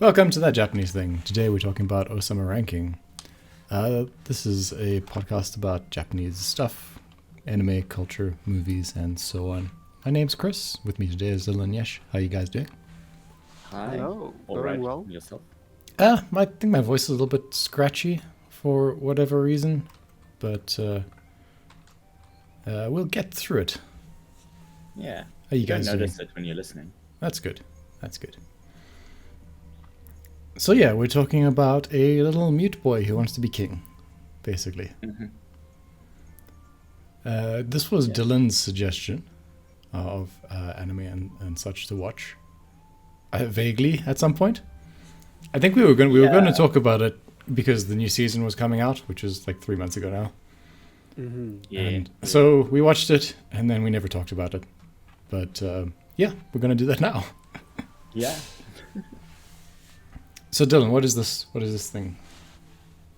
Welcome to That Japanese Thing. Today we're talking about Osama ranking. This is a podcast about Japanese stuff, anime, culture, movies, and so on. My name's Chris. With me today is Dylan Yesh. How you guys doing? Hi. Hello. All Very right. well. Yourself? I think my voice is a little bit scratchy for whatever reason, but we'll get through it. Yeah. How you You don't guys doing? notice it when you're listening. That's good. That's good. So yeah, we're talking about a little mute boy who wants to be king, basically. Mm-hmm. This was Yeah. Dylan's suggestion of anime and such to watch. Vaguely at some point. I think we were going to talk about it because the new season was coming out, which is like 3 months ago now. Mm-hmm. Yeah. And so we watched it, and then we never talked about it. But yeah, we're going to do that now. Yeah. So Dylan, what is this? What is this thing?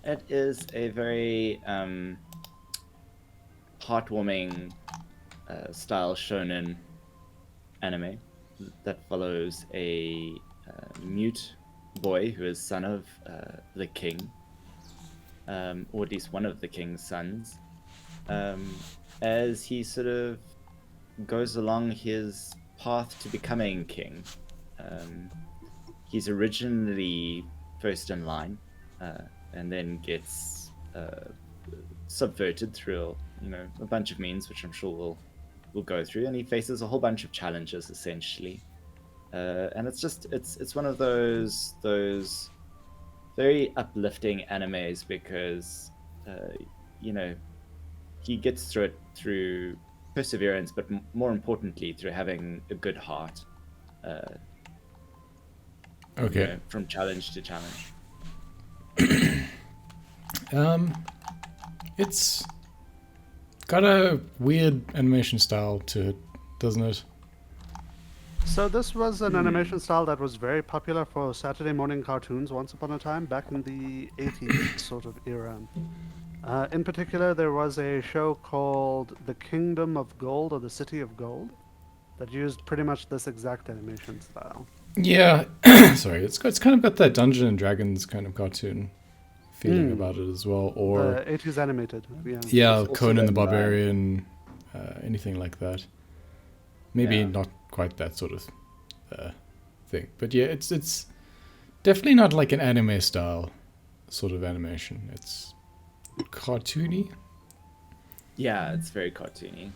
It is a very heartwarming style shonen anime that follows a mute boy who is son of the king, or at least one of the king's sons, as he sort of goes along his path to becoming king. He's originally first in line, and then gets subverted through a bunch of means, which I'm sure we'll go through, and he faces a whole bunch of challenges essentially. And it's one of those very uplifting animes because he gets through it through perseverance, but more importantly through having a good heart. Okay. From challenge to challenge. It's got a weird animation style to it, doesn't it? So this was an animation style that was very popular for Saturday morning cartoons once upon a time, back in the 80s sort of era. In particular, there was a show called The Kingdom of Gold or The City of Gold that used pretty much this exact animation style. Yeah, sorry, it's kind of got that Dungeons and Dragons kind of cartoon feeling about it as well, or The 80s animated, yeah. yeah, It's also Conan the done by- Barbarian, anything like that. Maybe Yeah. not quite that sort of thing, but yeah, it's definitely not like an anime style sort of animation. It's cartoony. Yeah, it's very cartoony.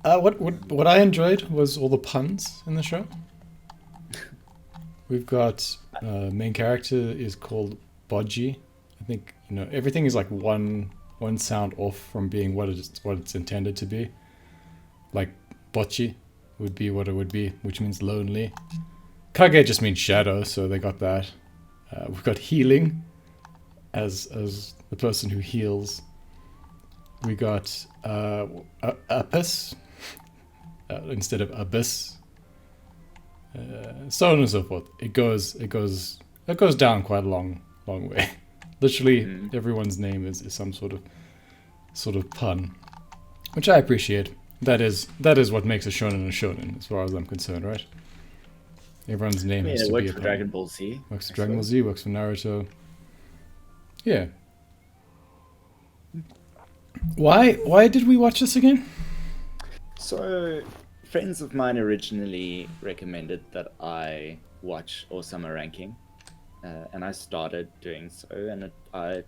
What I enjoyed was all the puns in the show. We've got main character is called Bodji. I think everything is like one sound off from being what it's intended to be. Like Bocchi would be what it would be, which means lonely. Kage just means shadow, so they got that. We've got healing as the person who heals. We got Apis instead of abyss, so on and so forth. It goes down quite a long way. Literally, everyone's name is some sort of pun, which I appreciate. That is what makes a shonen, as far as I'm concerned, right? Everyone's name has it to be worked a for pun. Dragon Ball Z. Works for I Dragon Ball suppose. Z, works for Naruto. Yeah. Why did we watch this again? So, friends of mine originally recommended that I watch Osama ranking, and I started doing so, and I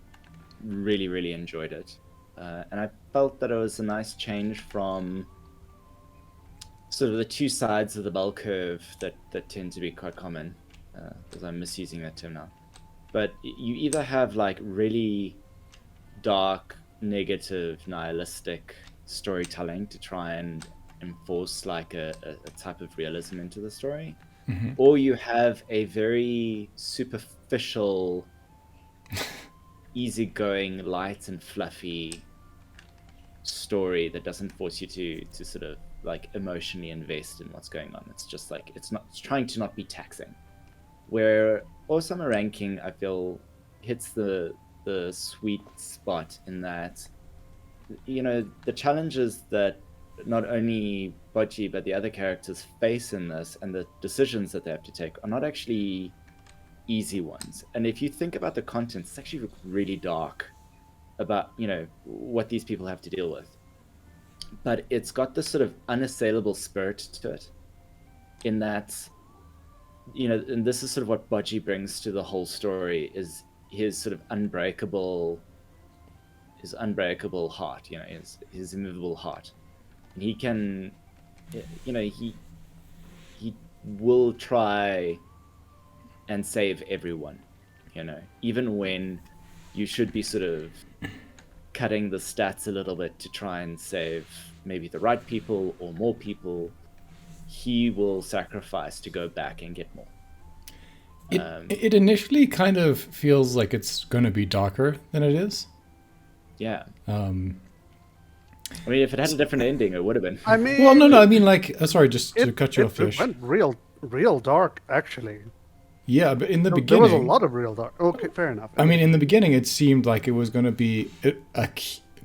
really, really enjoyed it. And I felt that it was a nice change from sort of the two sides of the bell curve that tend to be quite common, because I'm misusing that term now. But you either have like really dark, negative, nihilistic storytelling to try and enforce like a type of realism into the story, or you have a very superficial, easygoing, light and fluffy story that doesn't force you to sort of like emotionally invest in what's going on. It's just like it's trying to not be taxing. Where Osama ranking, I feel, hits the sweet spot in that the challenges that not only Bocce but the other characters face in this and the decisions that they have to take are not actually easy ones. And if you think about the content, it's actually really dark about, you know, what these people have to deal with. But it's got this sort of unassailable spirit to it, in that, you know, and this is sort of what Bocce brings to the whole story, is his sort of unbreakable heart, you know, his immovable heart. And he can, you know, he will try and save everyone, you know, even when you should be sort of cutting the stats a little bit to try and save maybe the right people or more people. He will sacrifice to go back and get more. It initially kind of feels like it's going to be darker than it is. Yeah. I mean, if it had a different ending, it would have been. I mean, Well, no, I mean, like, sorry, just to cut you off, It Fish. went real dark, actually. Yeah, but in the There beginning, was a lot of real dark. Okay, fair enough. I mean, in the beginning, it seemed like it was going to be a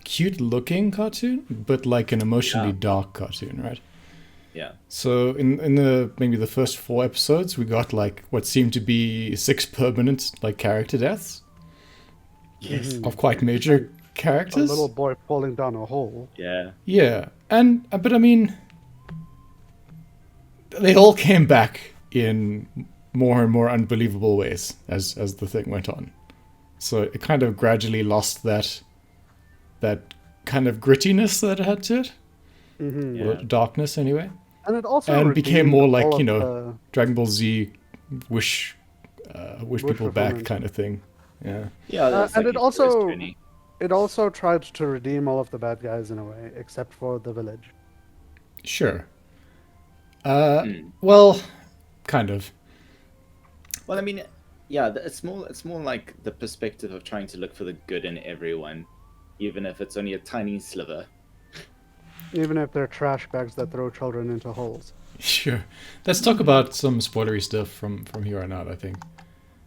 cute-looking cartoon, but like an emotionally dark cartoon, right? Yeah. So in the maybe the first 4 episodes, we got like what seemed to be 6 permanent like character deaths Yes. of quite major a characters. little boy falling down a hole. Yeah. Yeah, and but I mean, they all came back in more and more unbelievable ways as the thing went on. So it kind of gradually lost that kind of grittiness that it had to it, Mm-hmm. or Yeah. darkness anyway, And it also and became redeemed more like, all you of know, Dragon Ball Z wish people back fulfillment. kind of thing. Yeah. Yeah. That's and like it his first also journey. it also tried to redeem all of the bad guys in a way, except for the village. Sure. Well, kind of. Well, I mean, yeah, it's more like the perspective of trying to look for the good in everyone, even if it's only a tiny sliver. Even if they're trash bags that throw children into holes. Sure. Let's talk about some spoilery stuff from here on out, I think.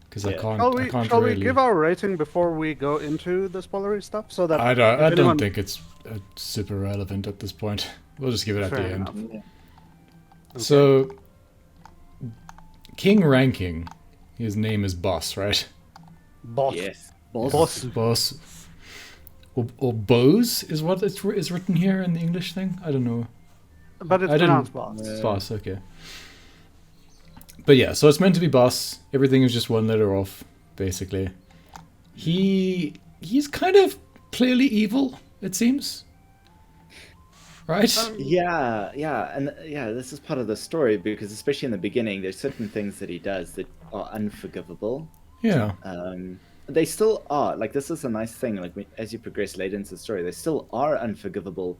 Because I Yeah. can't, Shall I we can't shall really... we give our rating before we go into the spoilery stuff, so that I if don't anyone- think it's super relevant at this point. We'll just give it at Fair the end. enough. Yeah. So, King Ranking, his name is Boss, right? Boss. Yes. Boss. Or Bose is what is written here in the English thing? I don't know. But it's I didn't- pronounced boss. Boss, okay. But yeah, so it's meant to be Boss. Everything is just one letter off, basically. He's kind of clearly evil, it seems. Right? Yeah, and this is part of the story, because especially in the beginning, there's certain things that he does that are unforgivable. Yeah. They still are. Like, this is a nice thing. Like, as you progress later into the story, they still are unforgivable,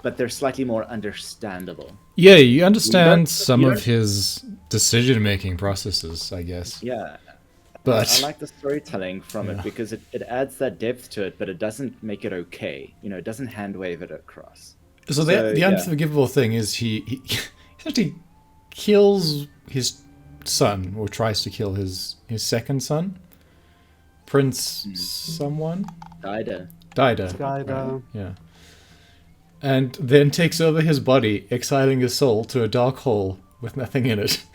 but they're slightly more understandable. Yeah, you understand But some you of his decision-making processes, I guess. Yeah. But I like the storytelling from Yeah. it, because it adds that depth to it, but it doesn't make it okay. You know, it doesn't hand wave it across. so the yeah. unforgivable thing is he actually kills his son, or tries to kill his second son, Prince someone, Daida. Daida. Skyda. Yeah. And then takes over his body, exiling his soul to a dark hole with nothing in it.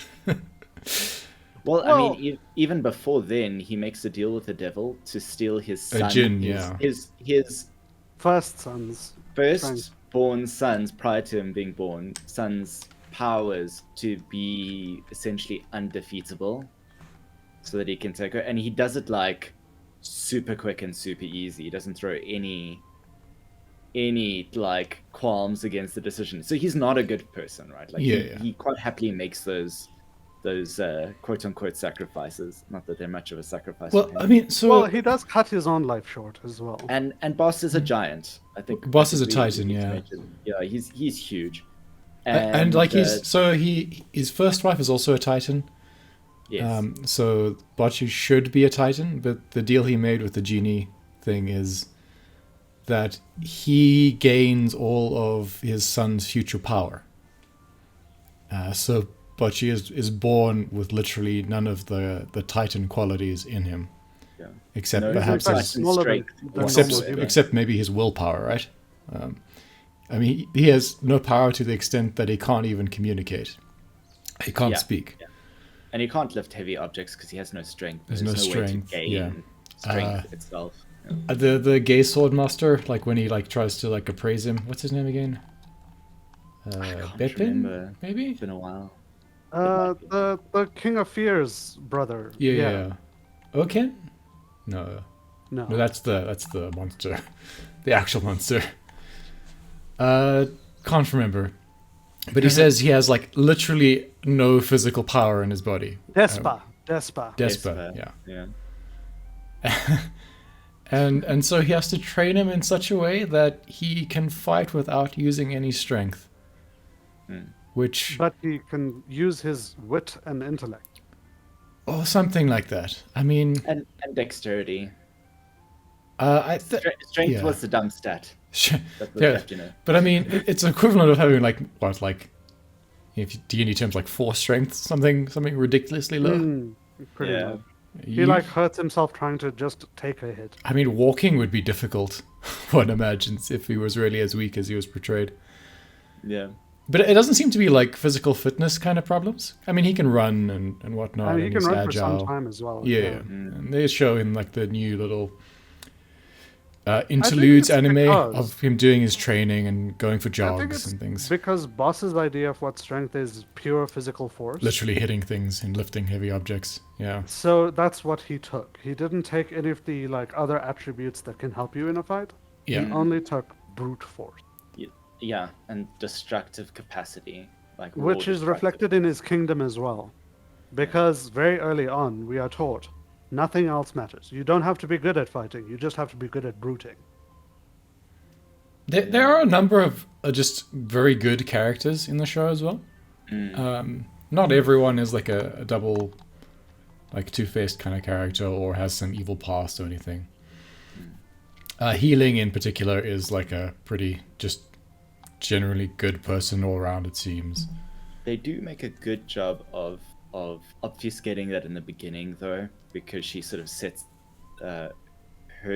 Well, I Well- mean, even before then, he makes a deal with the devil to steal his son. djinn, yeah. His First sons. firstborn son's, prior to him being born, son's powers to be essentially undefeatable, so that he can take her. And he does it like super quick and super easy. He doesn't throw any like qualms against the decision. So he's not a good person, right? Like Yeah. he quite happily makes those quote unquote sacrifices. Not that they're much of a sacrifice. Well, for him. I mean, so Well, he does cut his own life short as well. And Boss is a giant. I think Boss is a we titan, need to yeah. mention. Yeah, he's huge. and like uh, his first wife is also a titan. yes. So Bocce should be a titan, but the deal he made with the genie thing is that he gains all of his son's future power. So Bocce is born with literally none of the titan qualities in him, Yeah. except No, perhaps he's in fact, his, Titan smaller than- strength than whatsoever. except maybe his willpower, right? I mean, he has no power to the extent that he can't even communicate. He can't Yeah. speak. Yeah. And he can't lift heavy objects because he has no strength. There's no way strength, to gain yeah. strength itself. Yeah. The gay sword master, like when he like tries to like appraise him. What's his name again? Can't Bepin, remember. maybe. It's been a while. The King of Fear's brother. Yeah. Oken? No, No. that's the monster, the actual monster. Can't remember. But he says he has like literally no physical power in his body. Despa. Despa, Yeah. and so he has to train him in such a way that he can fight without using any strength. Which But he can use his wit and intellect. or something like that. I mean, And dexterity. Strength yeah. was the dumb stat. That was Yeah, left, you know. but I mean, it's equivalent of having like what, like if D&D terms, like 4 strength, something ridiculously low. Pretty Yeah. low. He like hurts himself trying to just take a hit. I mean, walking would be difficult. One imagines if he was really as weak as he was portrayed. Yeah. But it doesn't seem to be like physical fitness kind of problems. I mean, he can run and whatnot. I mean, he and can he's run agile. for some time as well. Yeah, and they show in like the new little think interludes it's anime because- of him doing his training and going for I think jogs it's and things. because Boss's idea of what strength is pure physical force. Literally hitting things and lifting heavy objects. Yeah. So that's what he took. He didn't take any of the like other attributes that can help you in a fight. Yeah. He only took brute force, Yeah, and destructive capacity. Like raw which is destructive- reflected in his kingdom as well. Because very early on, we are taught nothing else matters. You don't have to be good at fighting. You just have to be good at bruting. There are a number of just very good characters in the show as well. Not everyone is like a double, like two-faced kind of character or has some evil past or anything. Healing in particular is like a pretty just generally good person all around, it seems. They do make a good job of obfuscating that in the beginning, though, because she sort of sets her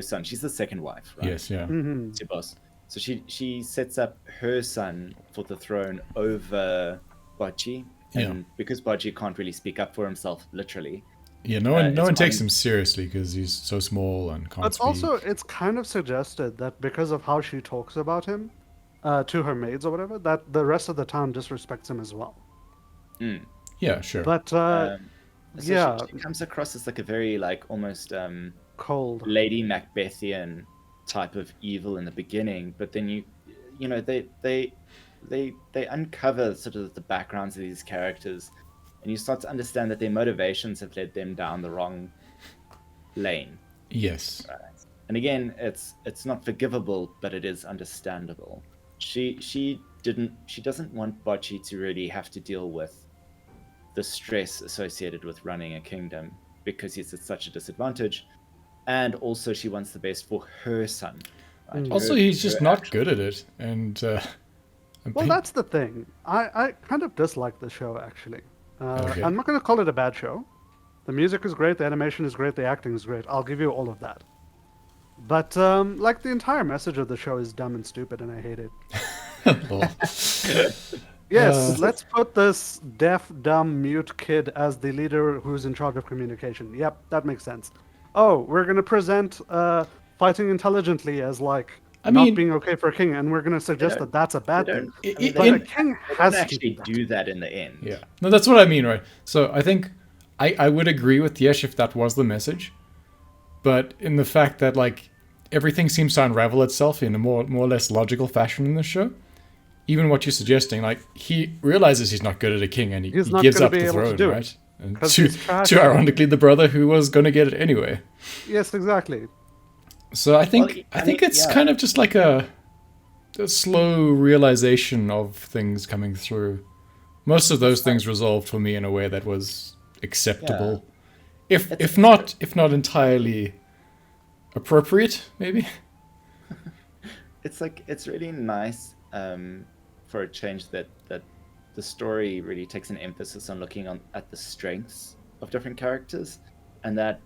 son. She's the second wife, right? Yes, yeah. It's your boss. So she sets up her son for the throne over Bachi, and because Bachi can't really speak up for himself, literally. Yeah, no one it's takes fine. him seriously because he's so small and can't But speak. also, it's kind of suggested that because of how she talks about him to her maids or whatever, that the rest of the town disrespects him as well. Yeah, sure. But So yeah, she comes across as like a very like almost cold. Lady Macbethian type of evil in the beginning, but then you know they uncover sort of the backgrounds of these characters, and you start to understand that their motivations have led them down the wrong lane. Yes. And again, it's not forgivable, but it is understandable. She doesn't want Bocce to really have to deal with the stress associated with running a kingdom because he's at such a disadvantage, and also she wants the best for her son. Right? Also, Her- he's just her not actual- good at it, and Well, that's the thing. I kind of dislike the show, actually. Okay. I'm not going to call it a bad show. The music is great, the animation is great, the acting is great. I'll give you all of that. But, like, the entire message of the show is dumb and stupid, and I hate it. Well, Yes, let's put this deaf, dumb, mute kid as the leader who's in charge of communication. Yep, that makes sense. Oh, we're going to present fighting intelligently as, like, I not mean- being okay for a king, and we're going to suggest that that's a bad They thing. don't, I- I mean, I- But they a in- king don't has to actually do that. do that in the end. yeah. No, that's what I mean, right? So I think I would agree with Yesh if that was the message, but in the fact that like everything seems to unravel itself in a more or less logical fashion in the show. Even what you're suggesting, like he realizes he's not good at a king, and he He's not gives gonna up be the able to throne, do it, right? And 'cause to, he's trash. to ironically the brother who was going to get it anyway. Yes, exactly. So I think Well, I I think mean, it's yeah. kind of just like a slow realization of things coming through. Most of those things resolved for me in a way that was acceptable, if not entirely appropriate, maybe. It's like it's really nice for a change that the story really takes an emphasis on looking at the strengths of different characters, and that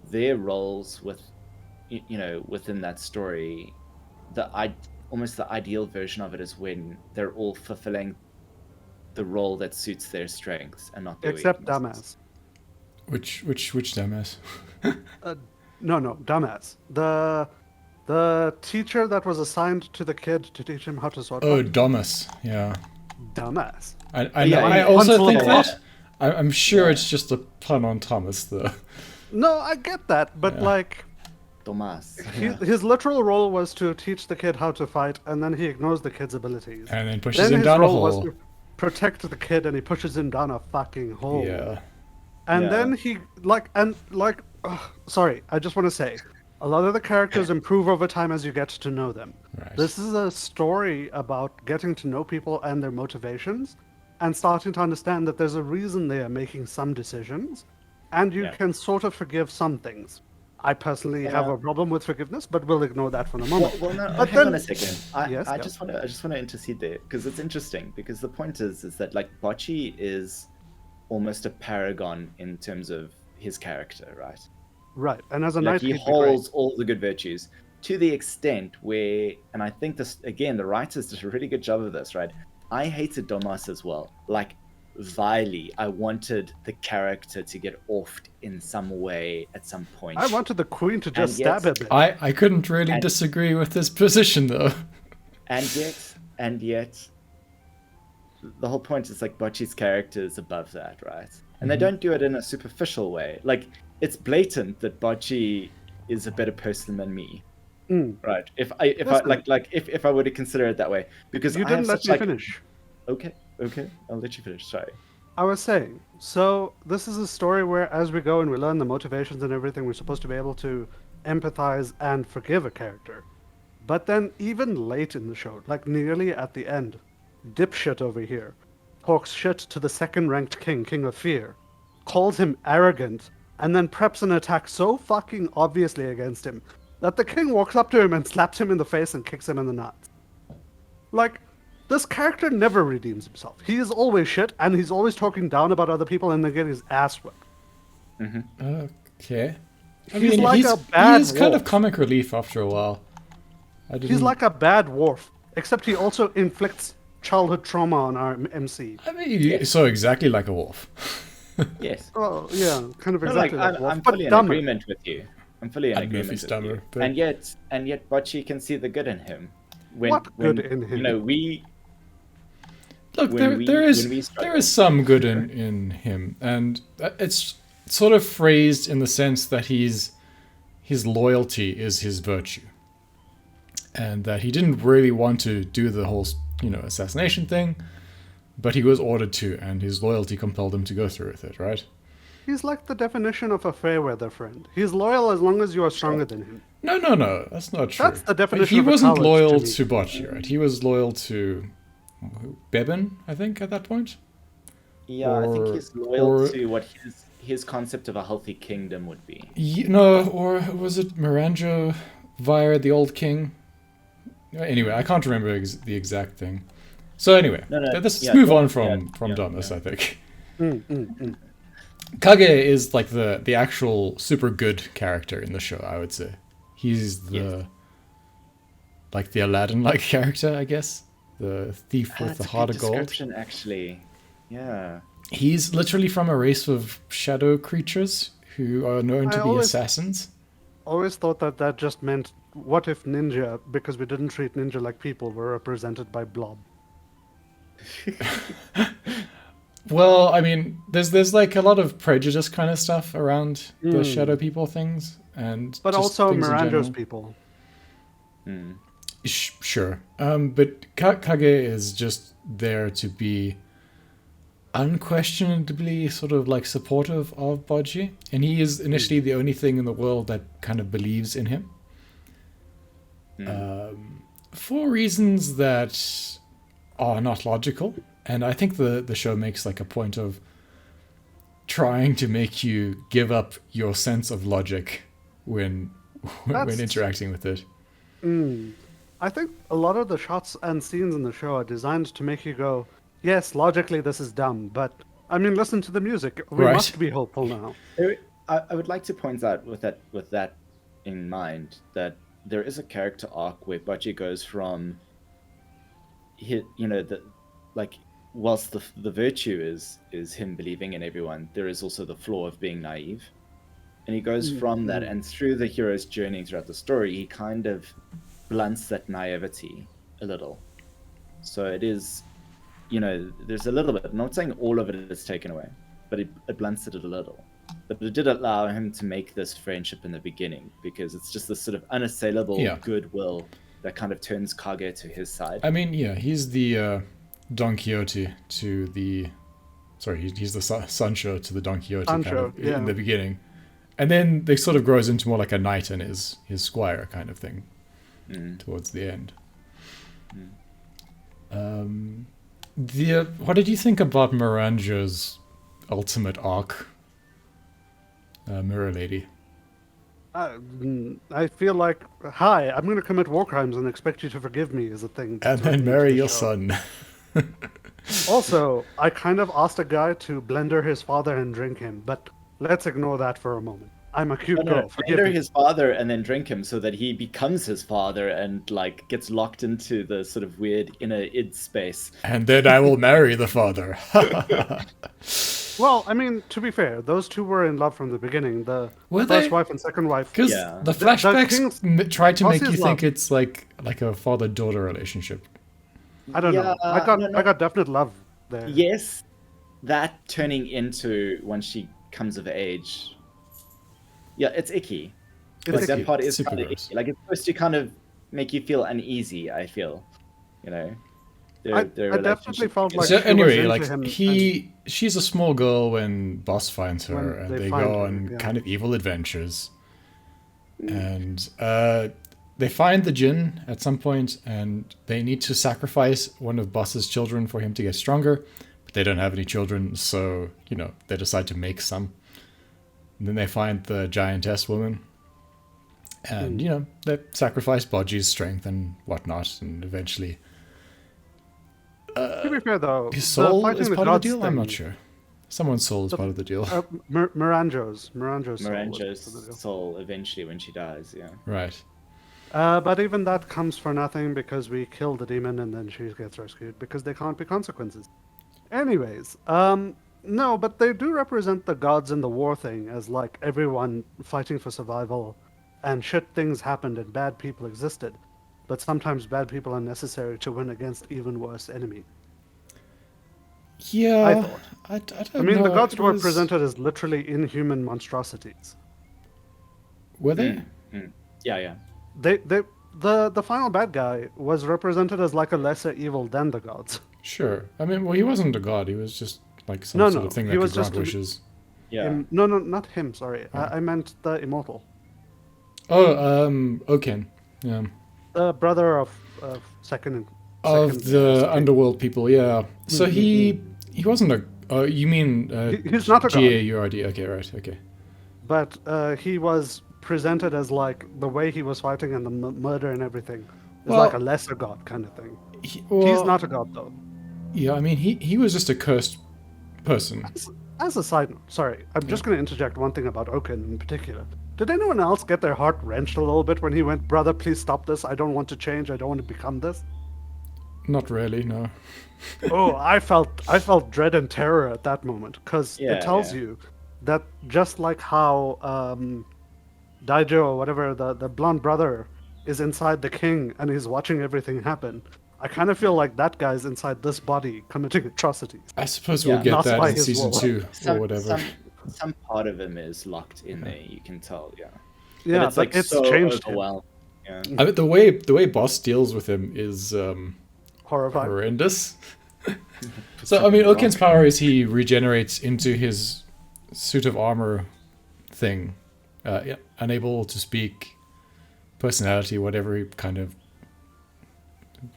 their roles within that story, almost the ideal version of it is when they're all fulfilling the role that suits their strengths and not their Except weaknesses. dumbass. Which dumbass? No, dumbass. The teacher that was assigned to the kid to teach him how to sword Oh, fight. Domus. Yeah. Dumbass. I Yeah, know. I yeah. also One think syllable. that. I'm sure Yeah. it's just a pun on Thomas, though. No, I get that, but Yeah. like, Tomas. his literal role was to teach the kid how to fight, and then he ignores the kid's abilities. And then pushes Then him his down a role was hole. to protect the kid, and he pushes him down a fucking hole. Yeah. And Yeah. then he sorry, I just want to say, a lot of the characters improve over time as you get to know them. Right. This is a story about getting to know people and their motivations, and starting to understand that there's a reason they are making some decisions, and you Yeah. can sort of forgive some things. I personally have Yeah. a problem with forgiveness, but we'll ignore that for the moment. Well, no, But hang on then- a second. I Yes, go. just want to intercede there because it's interesting. Because the point is that like Bocce is almost a paragon in terms of his character, right? Right, and as a Like knight, he he'd be great. holds all the good virtues to the extent where, and I think this again, the writers did a really good job of this, right? I hated Domas as well, like vilely. I wanted the character to get offed in some way at some point. I wanted the queen to just yet- stab him. I couldn't really And- disagree with this position, though. and yet, the whole point is like Bocce's character is above that, right? And they don't do it in a superficial way. Like it's blatant that Bocce is a better person than me, Mm. right? If I Listen. if I were to consider it that way, because You I didn't have let such me like finish. okay, I'll let you finish. Sorry. I was saying, so this is a story where as we go and we learn the motivations and everything, we're supposed to be able to empathize and forgive a character. But then even late in the show, like nearly at the end, dipshit over here talks shit to the second ranked king, King of Fear, calls him arrogant, and then preps an attack so fucking obviously against him that the king walks up to him and slaps him in the face and kicks him in the nuts. Like, this character never redeems himself. He is always shit, and he's always talking down about other people and then getting his ass whipped. Okay. I He's mean, like a bad he is kind of wolf. comic relief after a while. I didn't, He's like a bad dwarf, except he also inflicts childhood trauma on our MC. I mean, so exactly like a wolf. Yes. Oh, yeah, kind of No, exactly like, like a dwarf, I'm but fully in dumber. agreement with you. I'm fully in I don't know if agreement he's with dumber, you. but- And yet Bocce can see the good in him. When, What when, good in him? You know, we Look, when there we- there when is we there struggle. is some good in him, and it's sort of phrased in the sense that his loyalty is his virtue, and that he didn't really want to do the whole assassination thing, but he was ordered to, and his loyalty compelled him to go through with it, right? He's like the definition of a fair weather friend. He's loyal as long as you are stronger than him. No, that's not true. That's the definition He of a wasn't coward loyal to me. to Bocce, right? He was loyal to Bebin, I think, at that point. Yeah, I think Or- he's loyal or- to what his concept of a healthy kingdom would be. No, or was it Miranjo via the old king? Anyway, I can't remember the exact thing. So anyway, No, let's yeah, move go on on. from Yeah, Domus, yeah. I think. Mm. Kage is like the actual super good character in the show, I would say. He's the Yes. like the Aladdin-like character, I guess. The thief with That's the a heart good of gold. description, actually. Yeah. He's literally from a race of shadow creatures who are known to I be always- assassins. Always thought that just meant, what if ninja, because we didn't treat ninja like people, were represented by blob? Well, I mean, there's like a lot of prejudice kind of stuff around the shadow people things, and But just also things in Miranjo's general. people. Hmm. Sure, but Kage is just there to be unquestionably sort of like supportive of Bocce, and he is initially the only thing in the world that kind of believes in him. For reasons that are not logical, and I think the show makes like a point of trying to make you give up your sense of logic when That's- interacting with it. I think a lot of the shots and scenes in the show are designed to make you go, yes, logically this is dumb, but I mean, listen to the music. We Right. must be hopeful now. I would like to point out with that in mind that there is a character arc where Bocce goes from the like whilst the virtue is him believing in everyone, there is also the flaw of being naive. And he goes from that, and through the hero's journey throughout the story, he kind of blunts that naivety a little. So it is, there's a little bit. I'm not saying all of it is taken away, but it blunts it a little. But it did allow him to make this friendship in the beginning, because it's just this sort of unassailable goodwill that kind of turns Kage to his side. I mean, yeah, he's the Don Quixote to the... Sorry, he's the Sancho to the Don Quixote in the beginning. And then they sort of grows into more like a knight and his squire kind of thing towards the end. What did you think about Miranjo's ultimate arc, Mirror Lady? I feel like, hi, I'm going to commit war crimes and expect you to forgive me is a thing. And then marry your son. Also, I kind of asked a guy to blender his father and drink him, but let's ignore that for a moment. I'm a cute girl. Blender his father and then drink him so that he becomes his father and like gets locked into the sort of weird inner id space. And then I will marry the father. Well, I mean, to be fair, those two were in love from the beginning. The Were first they? wife and second wife. Because the flashbacks try to make you think it's like a father-daughter relationship. I don't know. I got definite love there. Yes, that turning into when she comes of age. Yeah, it's icky. That part is kind of icky. Like, it's supposed to kind of make you feel uneasy, I feel. I definitely felt like so she anyway, was into him she's a small girl when Boss finds her, and they go on her, kind of evil adventures. And they find the Jinn at some point, and they need to sacrifice one of Boss's children for him to get stronger. But they don't have any children, so they decide to make some. And then they find the giantess woman, and they sacrifice Bodji's strength and whatnot, and eventually. To be fair, though, his soul is part of the deal? I'm not sure. Someone's soul is part of the deal. Miranjo's soul eventually when she dies, yeah. Right. But even that comes for nothing because we kill the demon and then she gets rescued because there can't be consequences. Anyways, no, but they do represent the gods in the war thing as like everyone fighting for survival and shit things happened and bad people existed. But sometimes bad people are necessary to win against even worse enemy. Yeah, I thought. I don't I mean, know. the gods were presented as literally inhuman monstrosities. Were they? Yeah. The final bad guy was represented as like a lesser evil than the gods. Sure. I mean, well, he wasn't a god. He was just like some sort of thing that could grant wishes. Yeah. No, not him. Sorry, I meant the immortal. Oh, Oken. Yeah. The brother of second the underworld people. Yeah. So he wasn't a. You mean? He's not a god. G-A-U-R-D. Okay. Right. Okay. But he was presented as like the way he was fighting and the murder and everything is like a lesser god kind of thing. He's not a god though. Yeah, I mean he was just a cursed person. As a side note, sorry, I'm just going to interject one thing about Oken in particular. Did anyone else get their heart wrenched a little bit when he went, "Brother, please stop this. I don't want to change. I don't want to become this"? Not really, no. Oh, I felt dread and terror at that moment because it tells you that just like how Daijo or whatever the blonde brother is inside the king and he's watching everything happen. I kind of feel like that guy's inside this body committing atrocities. I suppose we'll get that in season 2 or whatever. Some part of him is locked in there. You can tell, yeah. Yeah, but it's so changed. overwhelmed. Yeah. I mean, the way Boss deals with him is horrifying, horrendous. So I mean, Oken's power is he regenerates into his suit of armor thing, unable to speak, personality, whatever kind of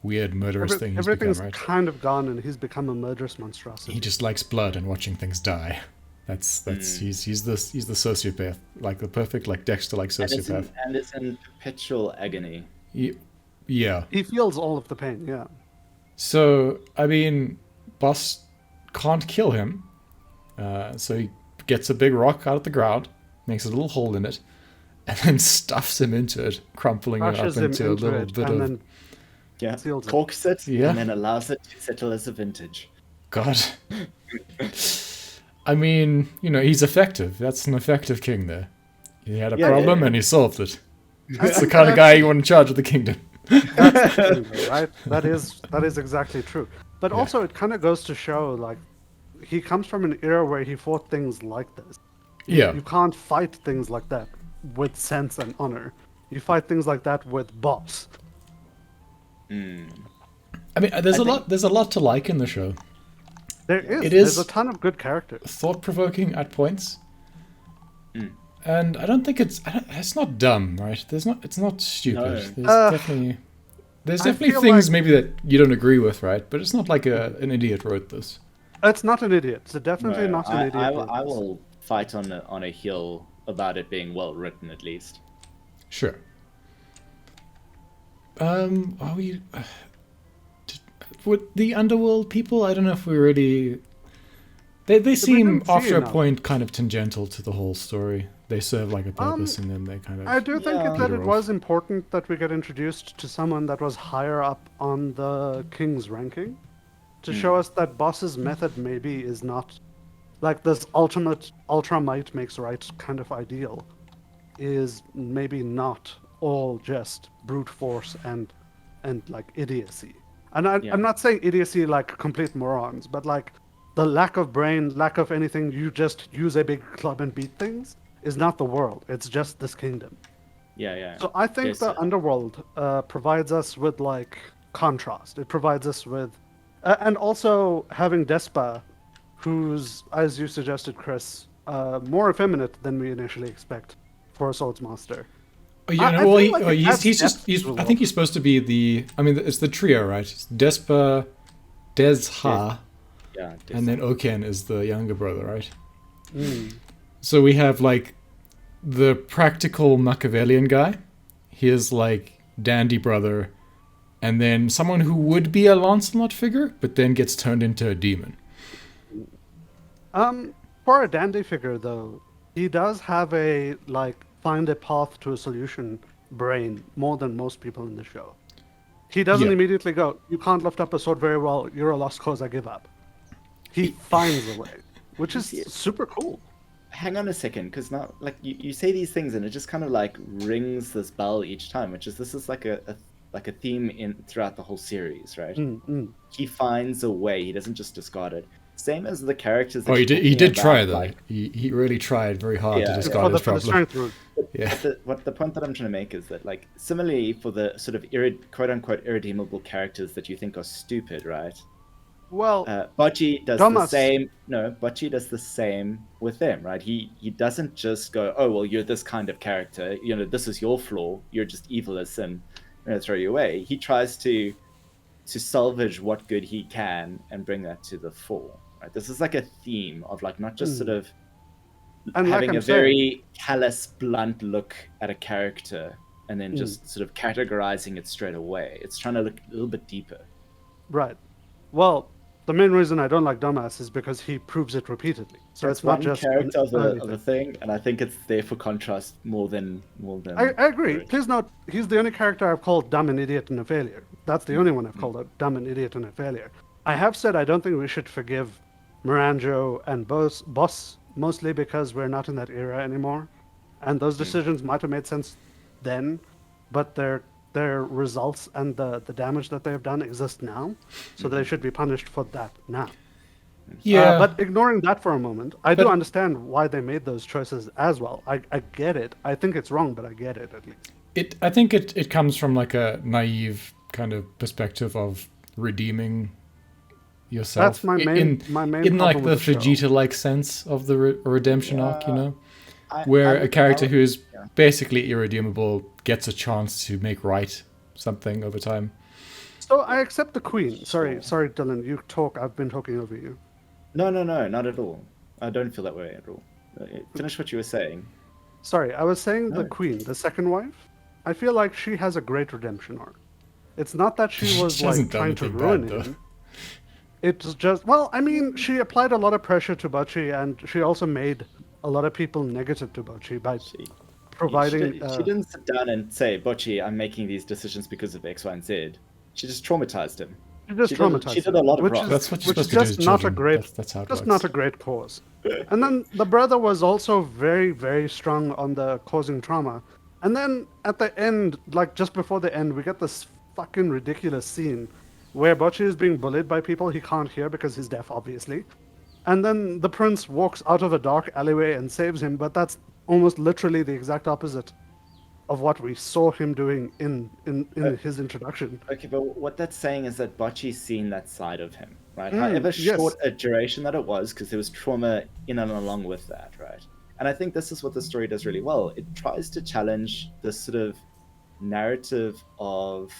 weird murderous thing he's everything's become, right? kind of gone, and he's become a murderous monstrosity. He just likes blood and watching things die. That's he's the sociopath, like the perfect like Dexter-like sociopath. And it's in perpetual agony. Yeah. He feels all of the pain. Yeah. So I mean, Boss can't kill him, so he gets a big rock out of the ground, makes a little hole in it, and then stuffs him into it, crumpling it up Crushes him into a into little it, bit and of then Yeah, seals it. corks it, Yeah. and then allows it to settle as a vintage. God. I mean, he's effective. That's an effective king there. He had a Yeah, problem yeah. and he solved it. I That's the think kind of that's- guy you want in charge of the kingdom. That's the thing, though, right? That is exactly true. But also, it kind of goes to show, like, he comes from an era where he fought things like this. Yeah. You can't fight things like that with sense and honor. You fight things like that with boss. I mean, there's a lot to like in the show. There is. It There's is- a ton of good characters. Thought-provoking at points. And I don't think it's not dumb, right? It's not stupid. No. There's I definitely feel things like- maybe that you don't agree with, right? But it's not like an idiot wrote this. It's not an idiot. It's definitely No, not an idiot. I will fight on a hill about it being well written, at least. Sure. Are we... With the underworld people, I don't know if we really... They seem, didn't see after a enough. point, kind of tangential to the whole story. They serve like a purpose, and then they kind of... I do think Yeah. that Peter it off. was important that we get introduced to someone that was higher up on the king's ranking to show us that boss's method maybe is not like this ultimate ultra might makes right kind of ideal is maybe not all just brute force and like idiocy. And Yeah. I'm not saying idiocy like complete morons, but like the lack of brain, lack of anything, you just use a big club and beat things is not the world. It's just this kingdom. Yeah. So I think Yes, the underworld provides us with like contrast. It provides us with, and also having Despa, who's, as you suggested, Chris, more effeminate than we initially expect for a swords master. Oh, yeah, I well, feel like it adds he's just... depth to the I think he's supposed to be the... I mean, it's the trio, right? It's Despa, Desha, Yeah. and then Oken is the younger brother, right? Mm. So we have, like, the practical Machiavellian guy. Here's, like, dandy brother. And then someone who would be a Lancelot figure, but then gets turned into a demon. For a dandy figure, though, he does have a like find a path to a solution brain more than most people in the show. He doesn't Yeah. immediately go, "You can't lift up a sword very well. You're a lost cause. I give up." He finds a way, which is super cool. Hang on a second, because now, like, you say these things and it just kind of like rings this bell each time, which is this is like a theme in throughout the whole series, right? He finds a way. He doesn't just discard it. Same as the characters. That Oh, he you're did. He talking did try about, though. like, He really tried very hard to Yeah, discard his For the problem. strength route. Yeah. What the point that I'm trying to make is that, like, similarly for the sort of quote unquote irredeemable characters that you think are stupid, right? Well, Bocce does Thomas. the same. No, Bocce does the same with them, right? He doesn't just go, "Oh well, you're this kind of character. You know, this is your flaw. You're just evil as sin. I'm gonna throw you away." He tries to salvage what good he can and bring that to the fore. Right? This is like a theme of like not just sort of And like having I'm a very callous, blunt look at a character and then just sort of categorizing it straight away. It's trying to look a little bit deeper. right. Well, the main reason I don't like Dumbass is because he proves it repeatedly. So It's it's not one just character an early of a thing. thing, and I think it's there for contrast more than. I agree. Please note, he's the only character I've called dumb, an idiot, and a failure. That's the only one I've called a dumb, an idiot, and a failure. I have said I don't think we should forgive Miranjo and Boss, mostly because we're not in that era anymore. And those decisions might have made sense then, but their results and the damage that they've done exist now. So they should be punished for that now. Yeah. But ignoring that for a moment, I do But- understand why they made those choices as well. I get it. I think it's wrong, but I get it at least. I think it comes from like a naive kind of perspective of redeeming yourself. That's my main in like problem the with the show. Vegeta-like sense of the redemption arc, you know, where I a would- character I who is yeah. basically irredeemable gets a chance to make right something over time. So I accept the queen. Sorry, Dylan. You talk. I've been talking over you. No, not at all. I don't feel that way at all. Finish what you were saying. Sorry, I was saying the No. queen, the second wife. I feel like she has a great redemption arc. It's not that she was She like hasn't done trying to anything ruin bad, though. him. It's just, well, I mean, she applied a lot of pressure to Bocce, and she also made a lot of people negative to Bocce by providing. She didn't sit down and say, Bocce, I'm making these decisions because of X, Y, and Z. She just traumatized him. Just traumatized She did him, a lot of which wrong. is That's what you're which is supposed to do just as not a children. great, That's how it just works. not a great cause. And then the brother was also very, very strong on the causing trauma. And then at the end, like just before the end, we get this fucking ridiculous scene where Bocce is being bullied by people he can't hear because he's deaf, obviously. And then the prince walks out of a dark alleyway and saves him, but that's almost literally the exact opposite of what we saw him doing in his introduction. Okay, but what that's saying is that Bocce's seen that side of him, right? However Yes. short a duration that it was, because there was trauma in and along with that, right? And I think this is what the story does really well. It tries to challenge this sort of narrative of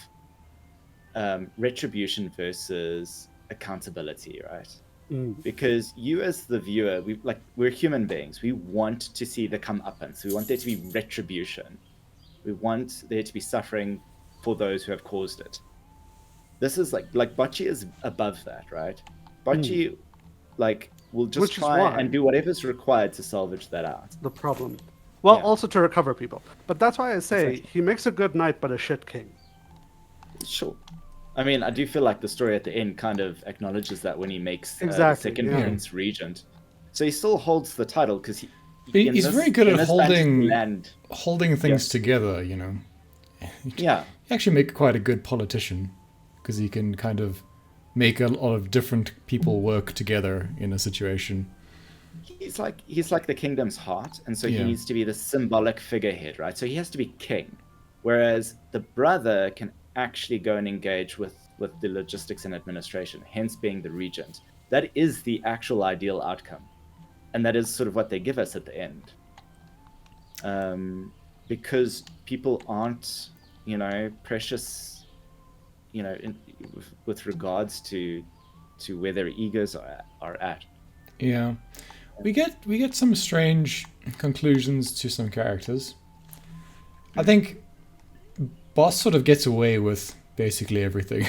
retribution versus accountability, right? Because you as the viewer, we're human beings. We want to see the comeuppance. We want there to be retribution. We want there to be suffering for those who have caused it. This is like Bocce is above that, right? Bocce will just Which is try why- and do whatever's required to salvage that out. The problem. Well, Yeah. also to recover people. But that's why I say Exactly. he makes a good knight, but a shit king. Sure. I mean, I do feel like the story at the end kind of acknowledges that when he makes the Exactly, second yeah. prince regent. So he still holds the title because He's very good at holding land. things together, you know. Yeah. He actually make quite a good politician because he can kind of make a lot of different people work together in a situation. He's like the kingdom's heart, and so he Yeah. needs to be the symbolic figurehead, right? So he has to be king, whereas the brother can actually go and engage with the logistics and administration, hence being the regent. That is the actual ideal outcome, and that is sort of what they give us at the end, because people aren't, precious, with regards to where their egos are at. Yeah. We get some strange conclusions to some characters. I think Boss sort of gets away with basically everything.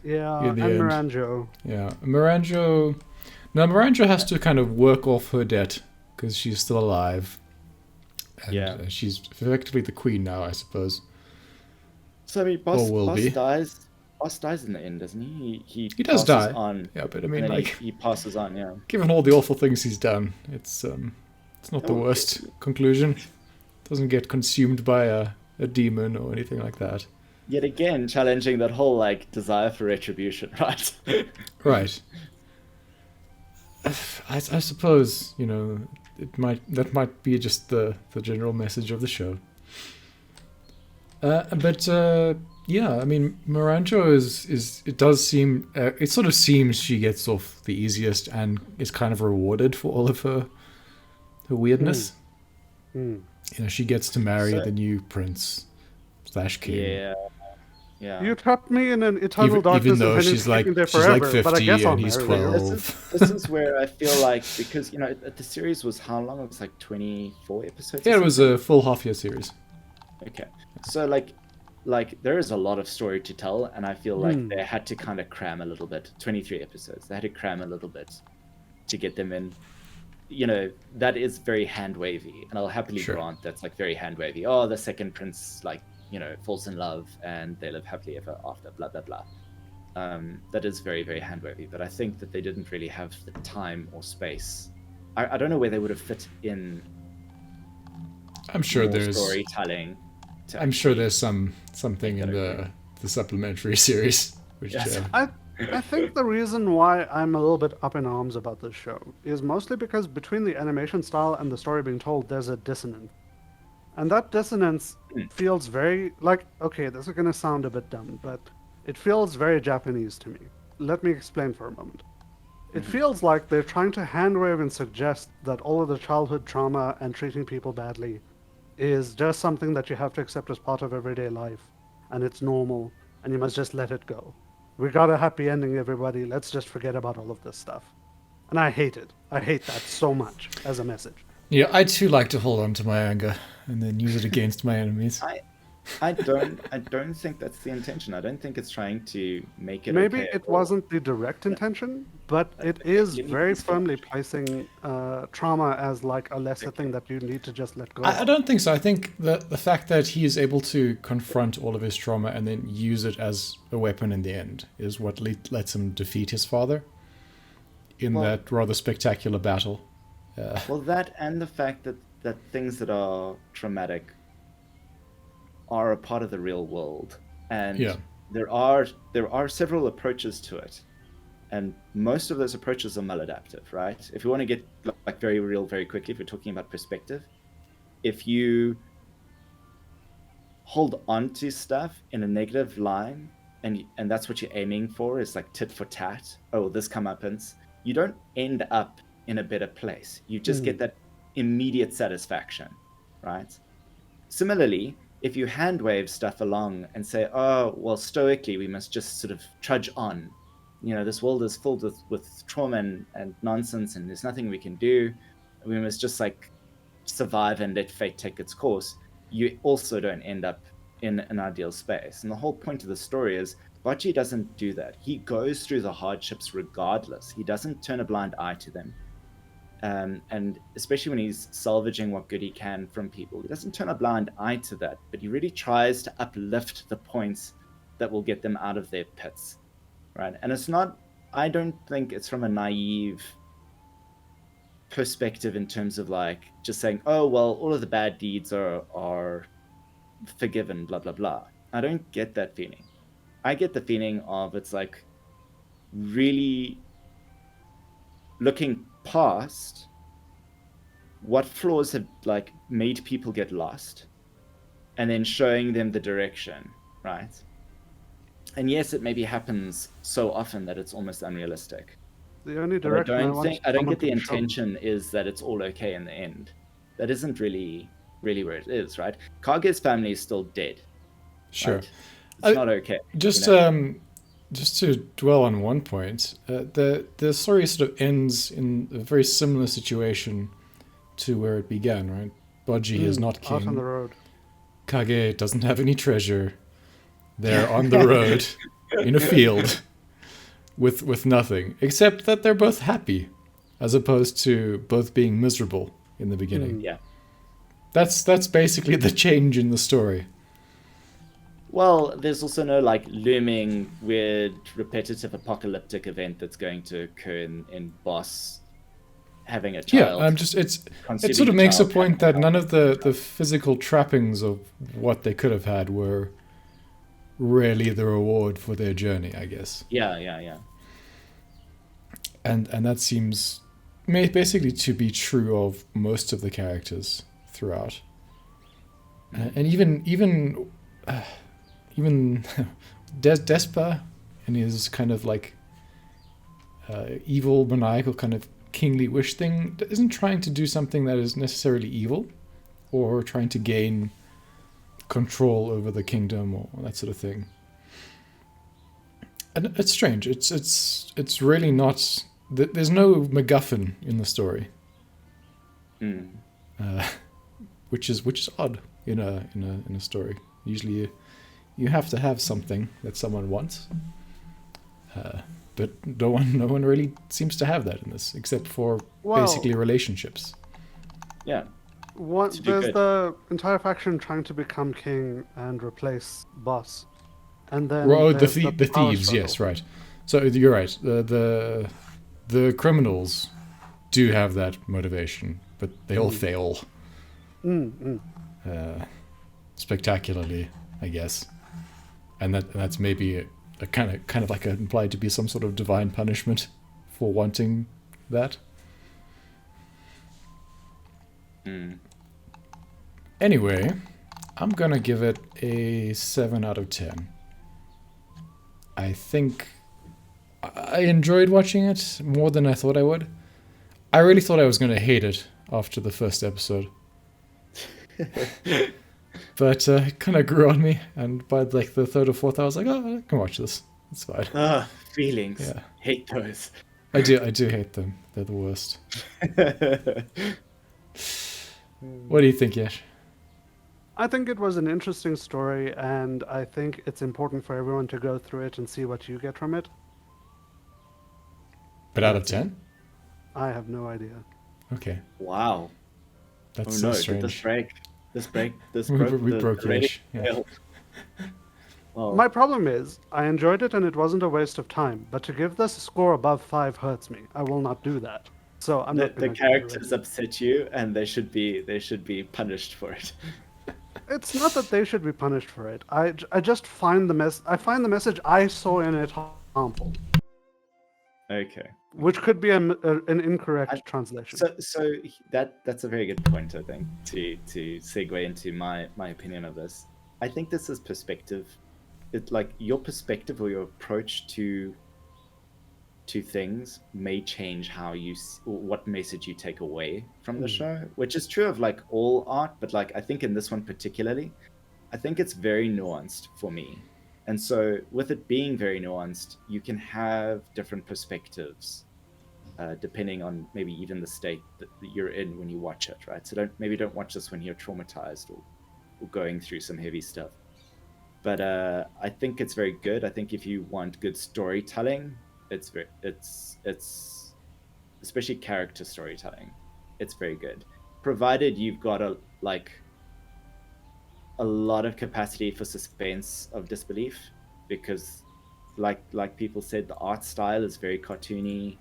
Yeah, In and the end. Miranjo. Yeah. Miranjo has to kind of work off her debt because she's still alive. And Yeah. she's effectively the queen now, I suppose. So I mean, Boss will be. dies. Boss dies in the end, doesn't he? He does passes die. on. Yeah, but I mean, And then like, he passes on. Yeah. given all the awful things he's done, it's not the Oh, worst conclusion. Doesn't get consumed by a demon or anything like that. Yet again, challenging that whole desire for retribution, right? Right. I suppose that might be just the general message of the show. But yeah, I mean, Miranjo is it does seem it sort of seems she gets off the easiest and is kind of rewarded for all of her weirdness. She gets to marry So- the new prince / king. Yeah. Yeah. You trapped me in an eternal Even darkness though of she's like there she's forever, like but I 50 guess I'll and he's marry you. 12. This is where I feel like, because the series was how long? It was like 24 episodes. or Yeah, it was something? a full half-year series. Okay. So there is a lot of story to tell, and I feel like they had to kind of cram a little bit. 23 episodes. They had to cram a little bit to get them in. That is very hand wavy, and I'll happily Sure. grant that's very hand wavy. Oh, the second prince falls in love and they live happily ever after. Blah blah blah. That is very, very hand wavy, but I think that they didn't really have the time or space. I don't know where they would have fit in I'm sure more there's storytelling. I'm sure there's something in the supplementary series which Yes. I think the reason why I'm a little bit up in arms about this show is mostly because between the animation style and the story being told, there's a dissonance. And that dissonance feels very okay, this is going to sound a bit dumb, but it feels very Japanese to me. Let me explain for a moment. It feels like they're trying to handwave and suggest that all of the childhood trauma and treating people badly is just something that you have to accept as part of everyday life, and it's normal, and you must just let it go. We got a happy ending, everybody. Let's just forget about all of this stuff. And I hate it. I hate that so much as a message. Yeah, I too like to hold on to my anger and then use it against my enemies. I don't think that's the intention. I don't think it's trying to make it Maybe okay at it all. wasn't the direct intention, but it Okay, is give me very some firmly stuff. placing trauma as like a lesser Okay. thing that you need to just let go I of. don't think so. I think the fact that he is able to confront all of his trauma and then use it as a weapon in the end is what lets him defeat his father in Well, that rather spectacular battle. well, that and the fact that things that are traumatic are a part of the real world, Yeah. and there are several approaches to it, and most of those approaches are maladaptive, right? If you want to get like very real very quickly, if we're talking about perspective, if you hold on to stuff in a negative line and that's what you're aiming for is like tit for tat, oh, this comeuppance, you don't end up in a better place. You just get that immediate satisfaction, right? Similarly, if you hand wave stuff along and say, oh, well, stoically, we must just sort of trudge on. You know, this world is filled with trauma and nonsense, and there's nothing we can do. We must just like survive and let fate take its course. You also don't end up in an ideal space. And the whole point of the story is Bocce doesn't do that. He goes through the hardships regardless. He doesn't turn a blind eye to them. And especially when he's salvaging what good he can from people, he doesn't turn a blind eye to that, but he really tries to uplift the points that will get them out of their pits, right? And it's not, I don't think it's from a naive perspective in terms of like just saying, oh, well, all of the bad deeds are forgiven, blah, blah, blah. I don't get that feeling. I get the feeling of it's like really looking past what flaws have like made people get lost and then showing them the direction, right? And yes, it maybe happens so often that it's almost unrealistic. The only But I direction I don't want think I don't someone get to the be shown. intention is that it's all okay in the end. That isn't really where it is, right? Kage's family is still dead, Sure. right? It's I, not okay. just You know? just to dwell on one point, the story sort of ends in a very similar situation to where it began, right? Boji is not Out on the king. road. Kage doesn't have any treasure. They're on the road in a field with nothing, except that they're both happy, as opposed to both being miserable in the beginning. Yeah. That's basically the change in the story. Well, there's also no like looming weird repetitive apocalyptic event that's going to occur in Boss having a Yeah, child. I'm just it conceiving sort of a makes a child, point that having a none of the physical trappings of what they could have had were really the reward for their journey, I guess. yeah. And that seems basically to be true of most of the characters throughout. And even Despa and his kind of like evil maniacal kind of kingly wish thing isn't trying to do something that is necessarily evil or trying to gain control over the kingdom or that sort of thing. And it's strange. It's really not. There's no MacGuffin in the story, which is odd in a story. Usually, you have to have something that someone wants, but no one really seems to have that in this, except for Well, basically relationships. Yeah. To do There's good. the entire faction trying to become king and replace Boss. And then Well, there's the power thieves, struggle. yes, right. So you're right. The criminals do have that motivation, but they all fail spectacularly, I guess. And that's maybe a kind of like implied to be some sort of divine punishment for wanting that. Anyway, I'm gonna give it a 7 out of 10. I think I enjoyed watching it more than I thought I would. I really thought I was going to hate it after the first episode. But it kind of grew on me, and by like the third or fourth, I was like, oh, I can watch this. It's fine. Feelings. Yeah. Hate those. I do hate them. They're the worst. What do you think, Yash? I think it was an interesting story, and I think it's important for everyone to go through it and see what you get from it. But out of That's it. 10? I have no idea. Okay. Wow. That's Oh so no, strange. did this break? This We broke we the broke rating Yash. Yeah. scale. Oh, My problem is, I enjoyed it and it wasn't a waste of time, but to give this a score above 5 hurts me. I will not do that. So I'm not the going to characters upset you, and they should be punished for it. It's not that they should be punished for it. I just find I find the message I saw in it harmful, Okay. which could be an incorrect I- translation. So that's a very good point, I think, to segue into my opinion of this. I think this is perspective. It's like your perspective or your approach to things may change how or what message you take away from the show, which is true of like all art, but like I think in this one particularly, I think it's very nuanced for me. And so with it being very nuanced, you can have different perspectives depending on maybe even the state that you're in when you watch it, right? So don't watch this when you're traumatized or going through some heavy stuff. But I think it's very good. I think if you want good storytelling, it's especially character storytelling, it's very good, provided you've got a lot of capacity for suspense of disbelief, because like people said, the art style is very cartoony.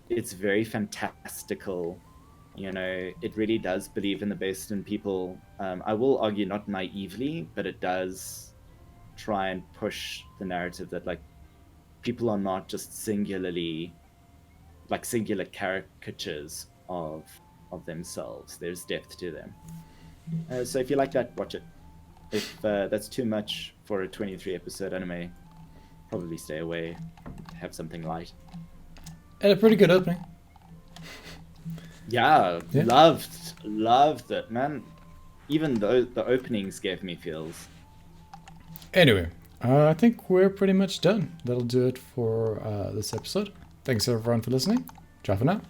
It's very fantastical. You know, it really does believe in the best in people. I will argue not naively, but it does try and push the narrative that like people are not just singular caricatures of themselves. There's depth to them. So if you like that, watch it. If that's too much for a 23 episode anime, probably stay away. Have something light. And a pretty good opening. Yeah, Yeah. loved it, man. Even though the openings gave me feels. Anyway, I think we're pretty much done. That'll do it for this episode. Thanks everyone for listening. Ciao for now.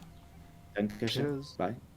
Dankeschön. Cheers. Bye.